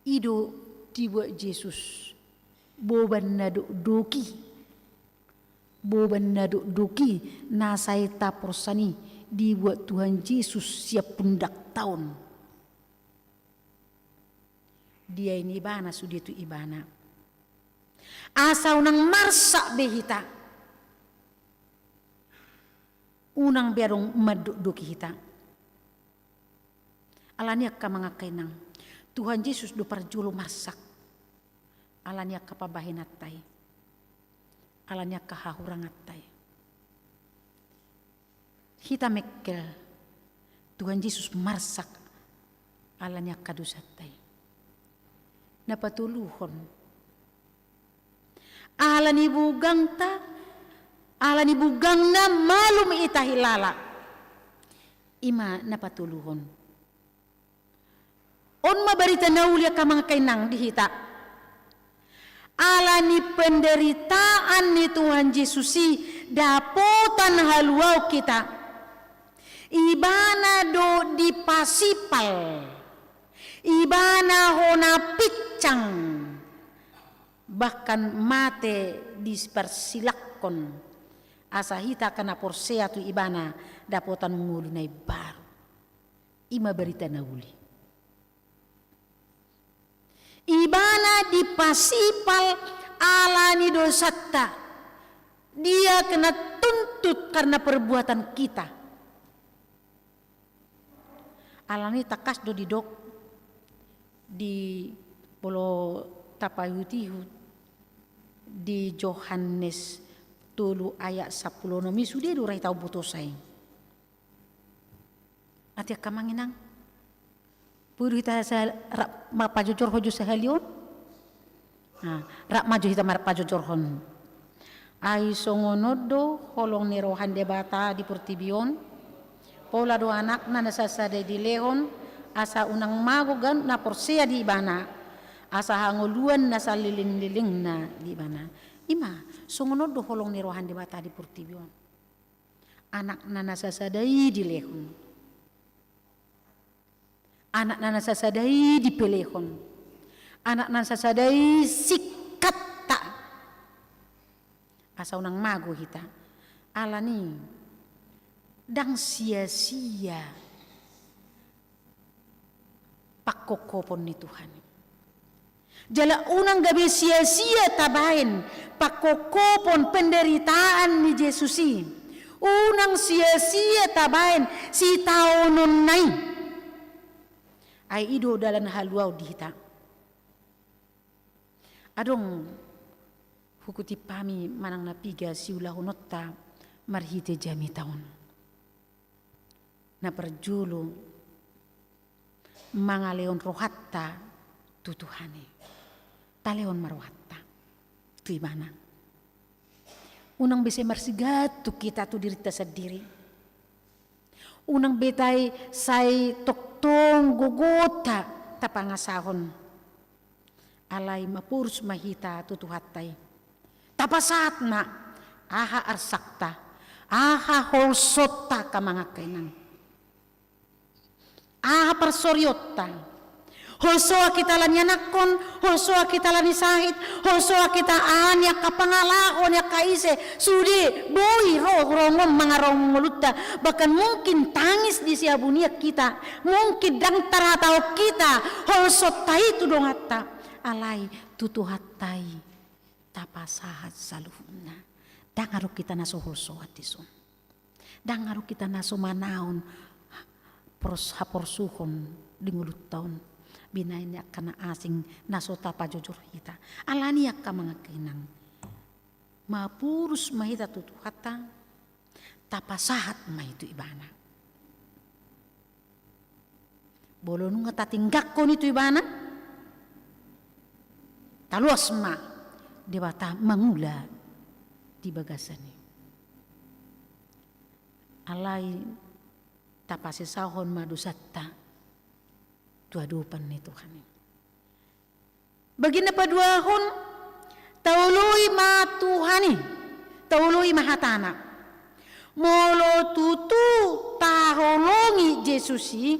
Ido dibuat Yesus. Boban na doki nasay taporsani dibuat Tuhan Yesus siap pundak tahun. Dia ini ibana sudah itu ibana. Asa unang marsa behita. Unang berong madoki hita. Alania ka mga kainang. Tuhan Yesus do parjulo marsak. Alanya kapabahinatay. Alanya kahahurangatay. Hita mekkel. Tuhan Yesus marsak. Alanya kadusatay. Napatuluhon. Alani bugang ta. Alani bugang na malum itahilala. Ima napatuluhon. On mabarita naulia ka mga kainang dihita. Alani penderitaan ni Tuhan Yesus dapotan haluau kita. Ibana do dipasipal. Ibana hona picang. Bahkan mate dispersilakon. Asa hita kana porsea tu ibana dapotan ngulunay baru. Ima berita nauli. pasipal alani dosata. Dia kena tuntut karena perbuatan kita. Alani takas do didok di polo tapayutihu di Yohanes 3 ayat 10 nomi sudah durai tau butosai. Ati kamanginang puru hita sa mapajujur hoju sahalion. Rak maju hita marapajujur hon. Ai songonodo holong ni rohan debata di Purtibion. Pola do anak na nasasada di Lehon. Asa unang magogan na porsia di ibana. Asa hanguluan na sa liling-liling na di ibana. Ima, songonodo holong ni rohan debata di Purtibion. Anak na nasasadai di Lehon. Anak na nasasadai di Pelehon. Anak na nasasadai sikat. Asa unang mago hita alani dang sia-sia pakokopon ni Tuhan. Jala unang gabi sia-sia tabain pakokopon penderitaan ni Yesusi. Unang sia-sia tabain si taonon nai ay ido dalan haluaw di hita. Adong hukuti pami manang napiga si ulahunota marhite jami taon. Na perjulu mga leon rohatta tutuhane. Taleon marwatta. Tu ibana. Unang bese marsigatu kita tu dirita sendiri. Unang betay say toktong gugota tapangasahon. Alay mapurus mahita tutuhatay. Tapasat na, aha arsakta, aha holsota ka mga kainan. Aha parsoryota, holsoa kita lan yanakon, holsoa kita lan isahit, holsoa kita anya kapangalakon ya kaise, sudi, boy, rongom mga rongoluta, bahkan mungkin tangis di siabunia kita, mungkin dang taratau kita, holsota itu dong hatta, alay tutuhatai. Tapasahat saluhuna dangaru kita naso holsoat disun dangaru kita naso manaon haporsuhon dingulut taon binain yak kana asing naso tapa jujur kita alani yak ka mga kinang mapurus mahita tutuhata tapasahat mahitu ibana bolon nga tatinggak ko nito ibana taluas ma debata mangula di bagasani. Alay tapasisahon madusatta tuadupan ni Tuhan. Bagina paduahon tauluy ma Tuhani, tauluy mahatana. Molo tutu taholongi Jesusi,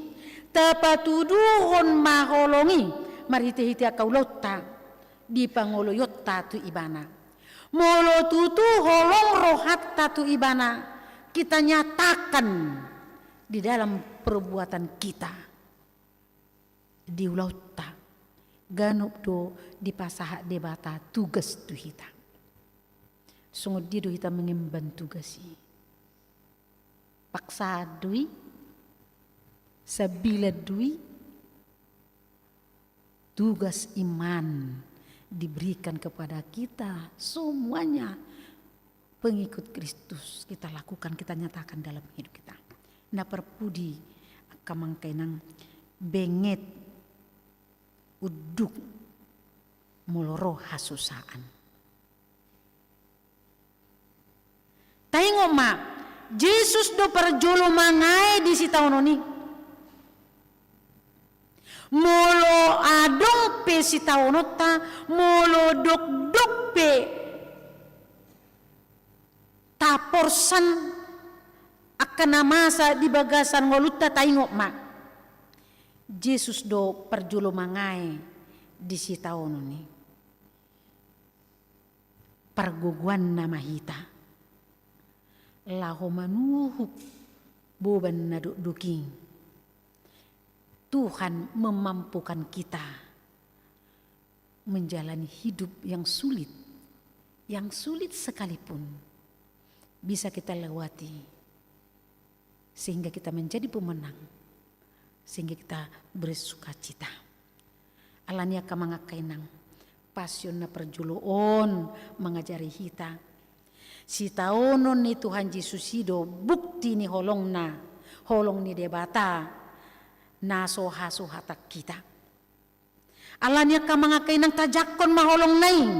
tapatuduhon maholongi marhiti-hiti akaulota. Di pangoloyot tatu ibana. Molo tutu holong rohat tatu ibana. Kita nyatakan di dalam perbuatan kita. Di ulauta. Ganup do di pasaha debata tugas tu hita. Sungguh dido hita mengemban tugasi. Paksa dui. Sabila dui. Tugas iman diberikan kepada kita semuanya pengikut Kristus kita lakukan, kita nyatakan dalam hidup kita. Na perpudi kamangkainang benget uduk muloro hasusaan. Taingo ma, Jesus do perjolo mangai di sitaononi. Molo adong pe si taonota, molo dok pe taporsan akan namasa di bagasan ngoluta taingok ma. Jesus do perjulo mangai di si taononi. Perguguan nama hita. Laho manuhuk boban na duking. Tuhan memampukan kita menjalani hidup yang sulit sekalipun bisa kita lewati sehingga kita menjadi pemenang, sehingga kita bersukacita. Alania kamangakainang pasion na perjuloon mengajari kita. Si taonon ni Tuhan Yesus hido bukti ni holong ni debata na soha tak kita. Alania kamangakainang tajakon maholong naing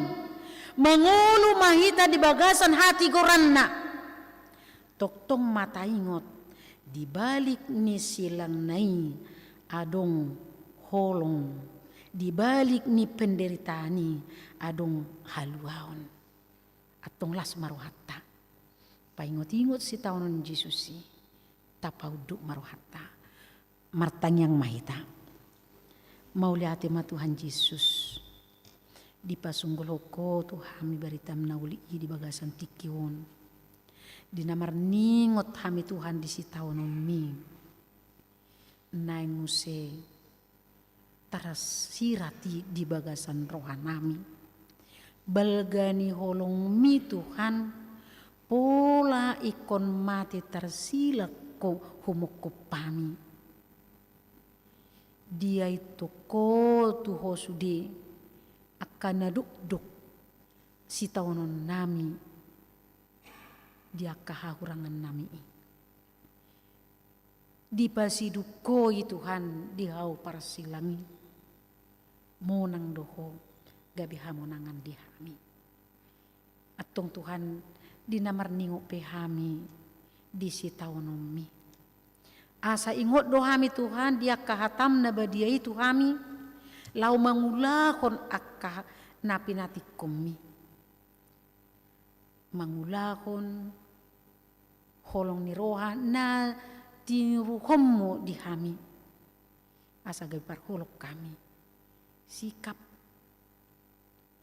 mangulu mahita di bagasan hati goranna. Toktong mata ingot di balik ni silang nai adong holong, di balik ni penderitaan ni adong haluaon. Atong las maruhata. Paingot-ingot si taonon Yesus si tapauduk maruhata. Martanyang mahita. Mauliati ma Tuhan Yesus. Di pasunggoloko Tuhan baritam nauli di bagasan tikion. Di namar ningot hami Tuhan di sitaonon mi. Naing muse tarasirati di bagasan rohanami. Balgani holong mi Tuhan pola ikon mati tersilak ko humoko pami. Dia itu ko tuho sudi akan naduk-duk si taonon nami dia kahahurangan nami. Di pasiduko Tuhan dihau parsilangi monang doho gabi hamonangan dihami. Atong Tuhan dinamar ningo pehami di si taonon mi. Asa ingot dohami Tuhan dia kahatam na badiai Tuhami lau mangulakon akka napinatikom mi. Mangulakon holong ni roha na tinuruhommo di hami. Asa gabi parholok kami. Sikap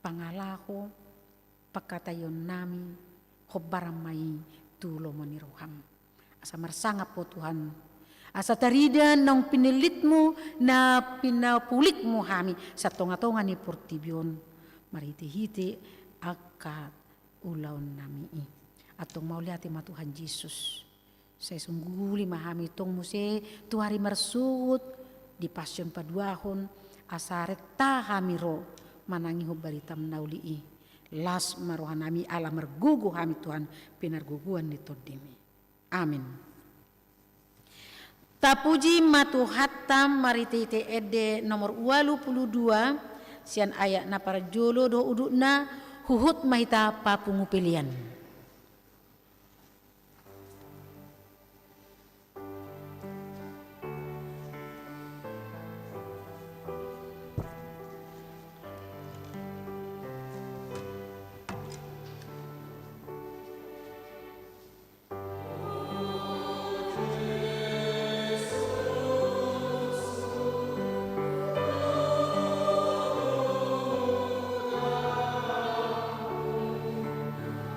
pangalaho pakatayon nami hobaramai tulo maniroham. Asa marsangap po Tuhan. Asa taridan ng pinilitmu na pinapulikmu hami sa tonga-tonga ni Portibion. Mariti-hiti akat ulaon nami. Atong mauliati ma Tuhan Yesus. Saya sungguli mahami tong muse tuhari marsut di pasyon paduahon asaret tahamiro manangi hubaritam naulii. Las marohanami ala mergugu hami Tuhan pinarguguan ni todimi. Amin. Tapuji matu hatam maritite ede nomor 82 sian ayak na para jolo do udukna huhut mahita papungu pilihan.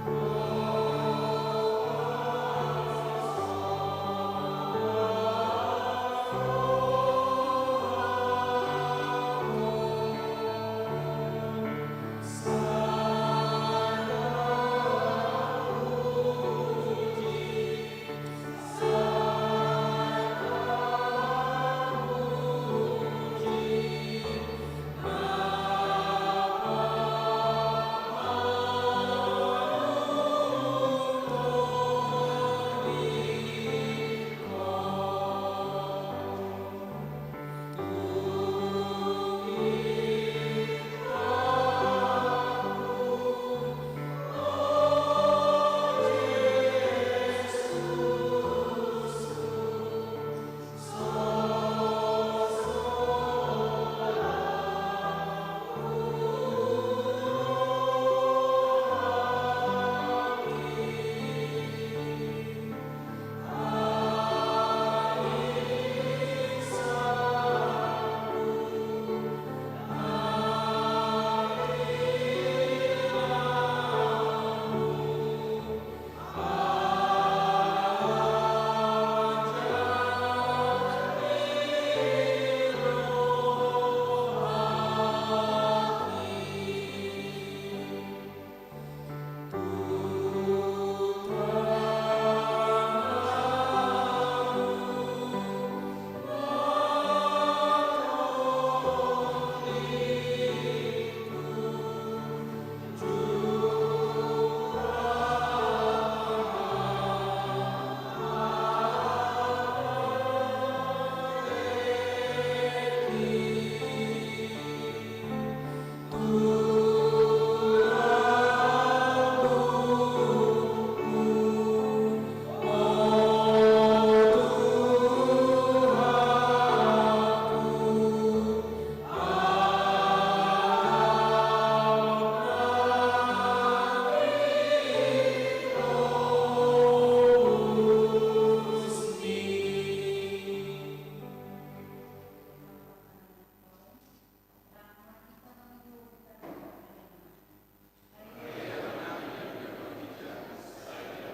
Oh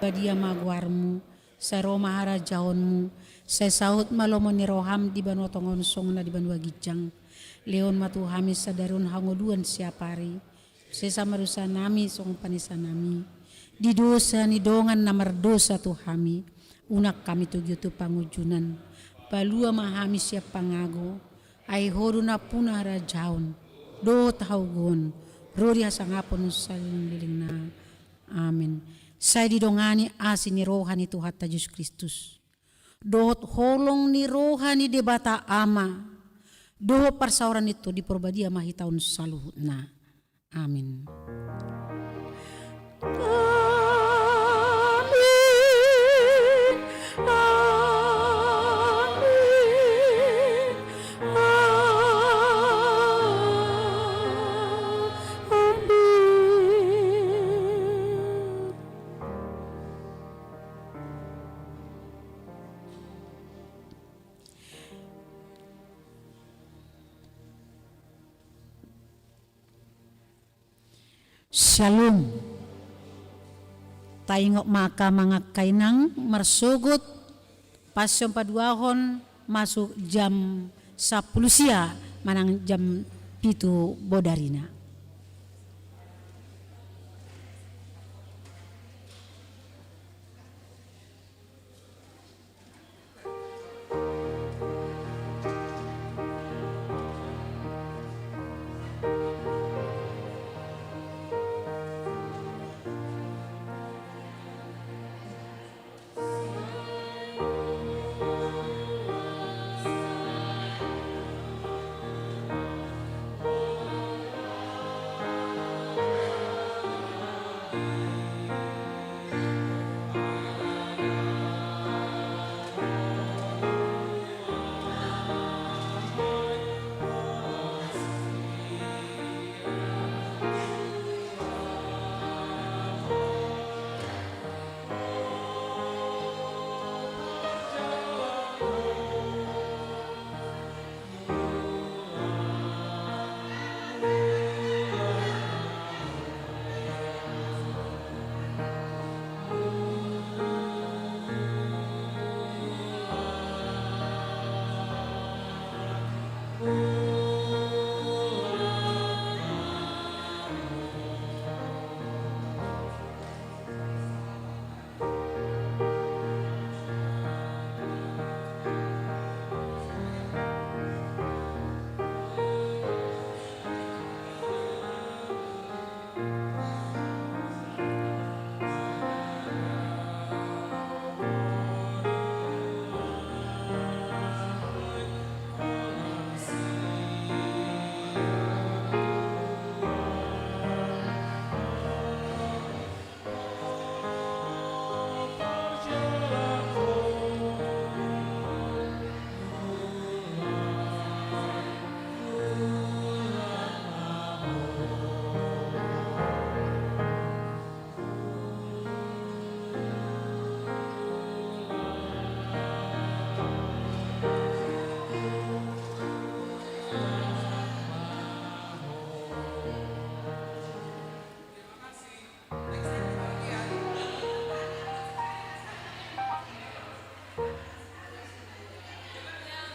badia maguarmu, sa Roma hara jaonmu, sa sahut malomo ni roham di banotongon song na di banua gijang, leon matu hami sa darun hangoduan siapari, sa samarusa nami song panisa nami, di dosa ni dongan na mardosa tu hami, unak kami tugyo tu pangujunan, palua mahami siap pangago, ay hodo na puna hara jaon, do tahaugon, rori hasangapon salong liling na. Amin. Saya didongani asin ni rohani Tuhan Yesus Kristus. Dohot holong ni rohani debata ama. Doho persauran itu diperbadia mahi tahun saluhutna. Amin. Shalom. Taingok maka mga kainang marsugot pasyon paduahon masuk jam 10 sia manang jam 7 bodarina.